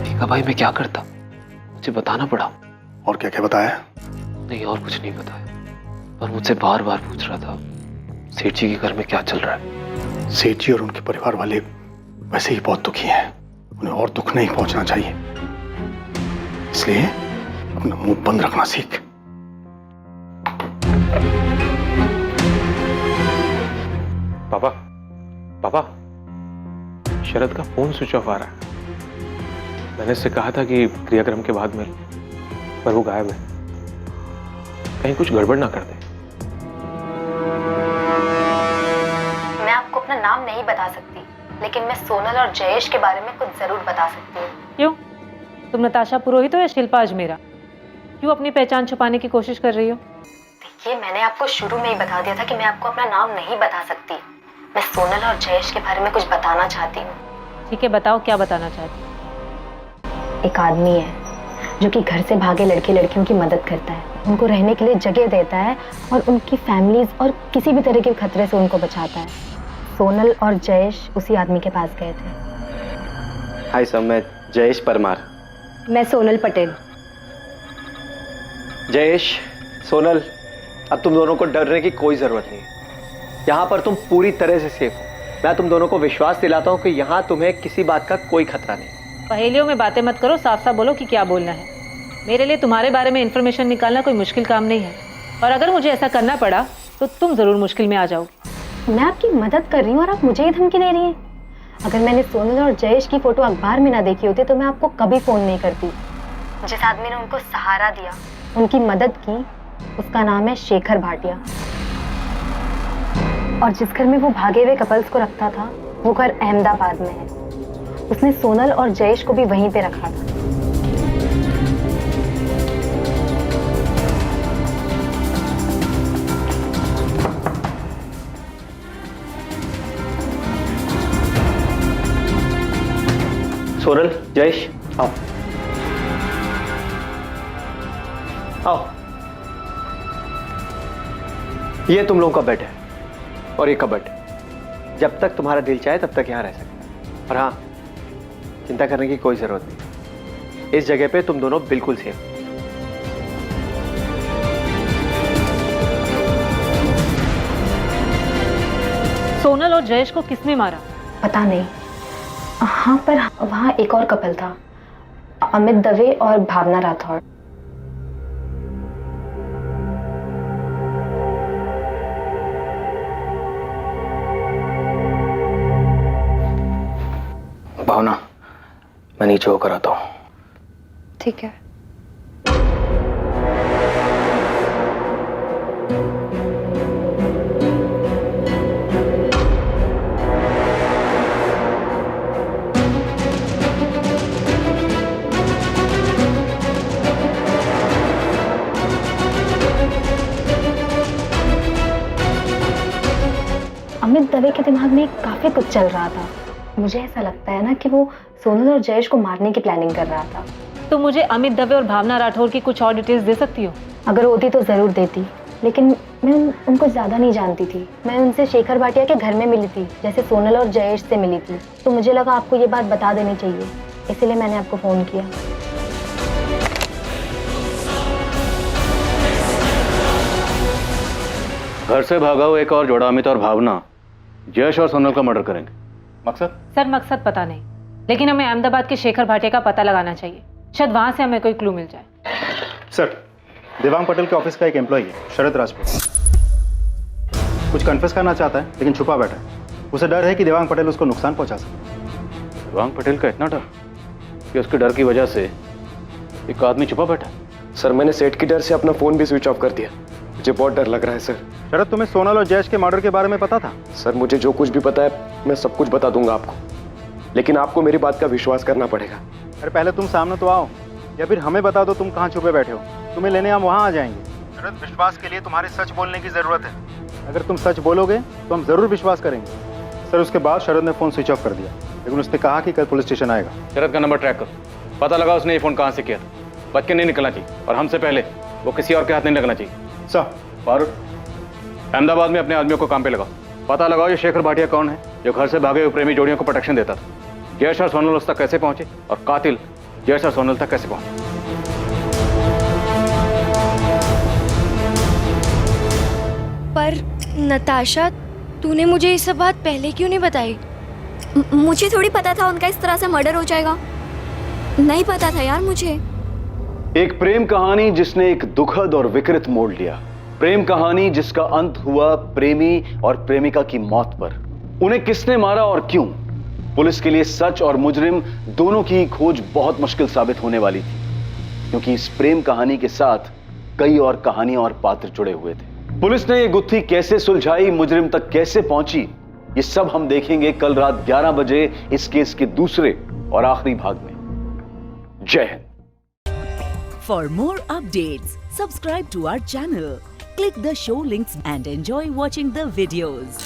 बीका भाई, मैं क्या करता, मुझे बताना पड़ा। और क्या क्या बताया? नहीं, और कुछ नहीं बताया, पर मुझसे बार बार पूछ रहा था सेठ जी के घर में क्या चल रहा है। सेठ जी और उनके परिवार वाले वैसे ही बहुत दुखी हैं, उन्हें और दुख नहीं पहुंचना चाहिए, इसलिए अपना मुंह बंद रखना सीख। पापा, पापा, शरद का फोन स्विच ऑफ आ रहा है। मैंने इससे कहा था कि क्रियाक्रम के बाद में, पर वो गायब है। कहीं कुछ गड़बड़ ना कर दे। मैं आपको अपना नाम नहीं बता सकती, लेकिन मैं सोनल और जयेश के बारे में कुछ जरूर बता सकती हूँ। क्यों? तुम नताशा पुरोहित हो या शिल्पा अजमेरा? क्यों अपनी पहचान छुपाने की कोशिश कर रही हो? देखिए, मैंने आपको शुरू में ही बता दिया था कि मैं आपको अपना नाम नहीं बता सकती। मैं सोनल और जयेश के बारे में कुछ बताना चाहती हूँ। ठीक है, बताओ क्या बताना चाहती हो? एक आदमी है जो कि घर से भागे लड़के लड़कियों की मदद करता है, उनको रहने के लिए जगह देता है और उनकी फैमिलीज और किसी भी तरह के खतरे से उनको बचाता है। सोनल और जयेश उसी आदमी के पास गए थे। हाय सर, मैं जयेश परमार। मैं सोनल पटेल। जयेश, सोनल, अब तुम दोनों को डरने की कोई जरूरत नहीं है। यहाँ पर तुम पूरी तरह से सेफ हो। मैं तुम दोनों को विश्वास दिलाता हूँ कि यहाँ तुम्हें किसी बात का कोई खतरा नहीं। पहेलियों में बातें मत करो, साफ साफ बोलो कि क्या बोलना है। मेरे लिए तुम्हारे बारे में इंफॉर्मेशन निकालना कोई मुश्किल काम नहीं है, और अगर मुझे ऐसा करना पड़ा तो तुम जरूर मुश्किल में आ जाओगी। मैं आपकी मदद कर रही हूँ और आप मुझे ही धमकी दे रही हैं। अगर मैंने सोनल और जयेश की फोटो अखबार में ना देखी होती तो मैं आपको कभी फोन नहीं करती। जिस आदमी ने उनको सहारा दिया, उनकी मदद की, उसका नाम है शेखर भाटिया। और जिस घर में वो भागे हुए कपल्स को रखता था, वो घर अहमदाबाद में है। उसने सोनल और जयेश को भी वहीं पे रखा था। सोनल, जयेश, आओ आओ। ये तुम लोगों का बेड है और ये कबर्ड। जब तक तुम्हारा दिल चाहे तब तक यहाँ रह सकते हैं। और हाँ, चिंता करने की कोई जरूरत नहीं। इस जगह पे तुम दोनों बिल्कुल सेफ। सोनल और जयेश को किसने मारा? पता नहीं। हाँ, पर वहाँ एक और कपल था, अमित दवे और भावना राठौड़। भावना, मैं नीचे होकर आता हूँ। ठीक है। अमित दवे के दिमाग में काफी कुछ चल रहा था। मुझे ऐसा लगता है ना कि वो सोनल और जयेश को मारने की प्लानिंग कर रहा था। तो मुझे अमित दवे और भावना राठौर की कुछ और डिटेल्स दे सकती हो? अगर होती तो जरूर देती, लेकिन मैं उनको ज्यादा नहीं जानती थी। मैं उनसे शेखर भाटिया के घर में मिली थी, जैसे सोनल और जयेश से मिली थी। तो मुझे लगा आपको ये बात बता देनी चाहिए, इसीलिए मैंने आपको फोन किया। घर से भागा हुआ एक और जोड़ा अमित और भावना जयेश और सोनल का मर्डर करेंगे। मकसद? सर मकसद पता नहीं, लेकिन हमें अहमदाबाद के शेखर भाटिया का पता लगाना चाहिए। शायद वहां से हमें कोई क्लू मिल जाए। सर, देवांग पटेल के ऑफिस का एक एम्प्लॉय है, शरद राजपूत। कुछ कन्फेस करना चाहता है लेकिन छुपा बैठा है। उसे डर है कि देवांग पटेल उसको नुकसान पहुंचा सकते। देवांग पटेल का इतना डर कि उसके डर की वजह से एक आदमी छुपा बैठा है। सर, मैंने सेठ की डर से अपना फोन भी स्विच ऑफ कर दिया। मुझे बहुत डर लग रहा है सर। शरद, तुम्हें सोनल और जयेश के मर्डर के बारे में पता था? सर, मुझे जो कुछ भी पता है मैं सब कुछ बता दूंगा आपको, लेकिन आपको मेरी बात का विश्वास करना पड़ेगा। अरे पहले तुम सामने तो आओ, या फिर हमें बता दो तुम कहाँ छुपे बैठे हो। तुम्हें लेने हम वहाँ आ जाएंगे। शरद, विश्वास के लिए तुम्हारे सच बोलने की जरूरत है। अगर तुम सच बोलोगे तो हम जरूर विश्वास करेंगे। सर, उसके बाद शरद ने फोन स्विच ऑफ कर दिया, लेकिन उसने कहा कि कल पुलिस स्टेशन आएगा। शरद का नंबर ट्रैक करो, पता लगा उसने ये फोन कहाँ से किया था। बच के नहीं निकलना चाहिए, और हमसे पहले वो किसी और के हाथ नहीं लगना चाहिए। सर, फारूक, अहमदाबाद में अपने आदमियों को काम पे लगाओ। पता लगाओ ये शेखर भाटिया कौन है जो घर से भागे हुए प्रेमी जोड़ियों को प्रोटेक्शन देता था। जयेश और सोनल उस तक कैसे पहुंचे और कातिल जयेश और सोनल तक कैसे पहुंचे। पर नताशा, तूने मुझे ये सब बात पहले क्यों नहीं बताई? मुझे थोड़ी पता था उनका इस तरह से मर्डर हो जाएगा। नहीं पता था यार मुझे। एक प्रेम कहानी जिसने एक दुखद और विकृत मोड़ लिया। प्रेम कहानी जिसका अंत हुआ प्रेमी और प्रेमिका की मौत पर। उन्हें किसने मारा और क्यों? पुलिस के लिए सच और मुजरिम दोनों की खोज बहुत मुश्किल साबित होने वाली थी, क्योंकि इस प्रेम कहानी के साथ कई और कहानियां और पात्र जुड़े हुए थे। पुलिस ने यह गुत्थी कैसे सुलझाई, मुजरिम तक कैसे पहुंची, ये सब हम देखेंगे कल रात 11 बजे इस केस के दूसरे और आखिरी भाग में। जय Hind. For more updates, subscribe to our channel, click the show links and enjoy watching the videos.